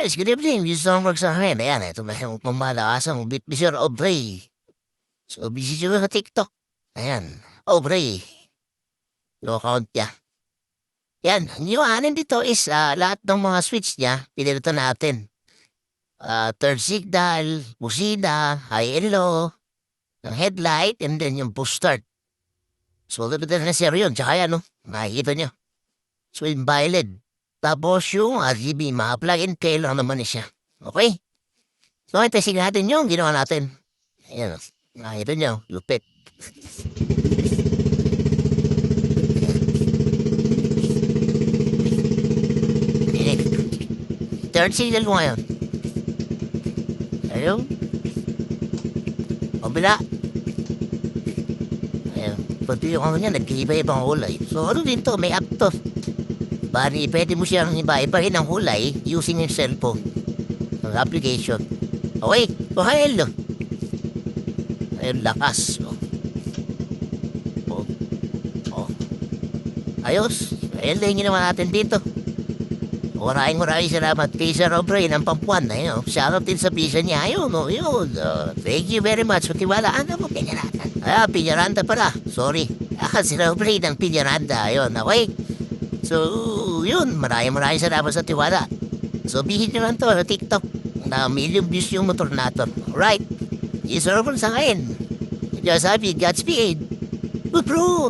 Yes, good evening. This is Songwork sa akin. Ayan, ito na yung pamalakas ang bit Mr. Aubrey. So, busy siya sa TikTok. Ayan, Aubrey. Yung account niya. Yan, yung anin dito is lahat ng mga switch niya, pinilito natin. Third signal, busina, high and low, ng headlight, and then yung push start. So, limited na sir yun. Tsaka yan, no? Nakikita niyo. So, invalid. Tapos yung RGB, mga plug and play lang naman siya. Okay? So, testing natin yung ginawa natin. Ayan, oh. Nakita niyo, lupit. Third signal ko ngayon. Ayun. Kabila. Ayun. Pati yung ano niya, nag-iiba-ibang kulay. So, ano din to? May app to. Bali, pwede mo siyang iba-ibahin ang kulay using your cellphone. Ang application. Okay. So, hello. Ayun, lakas. Oh. Oh. Ayos. Ayun lang yung ginawa natin dito. Maraming salamat kay Sir Aubrey ng Pampuan. Ayun, shoutout din sa pisa niya. Ayun, oh, yun. Thank you very much. Patiwalaan mo, Piñaranda. Piñaranda pala. Sorry. Sir Aubrey ng Piñaranda. Ayun, okay. So, yun. Maraming salamat sa tiwala. So, bihit nyo lang to sa TikTok. Na million views yung motor natin. Alright. Sir Aubrey sa akin. Just happy, Godspeed. Good bro.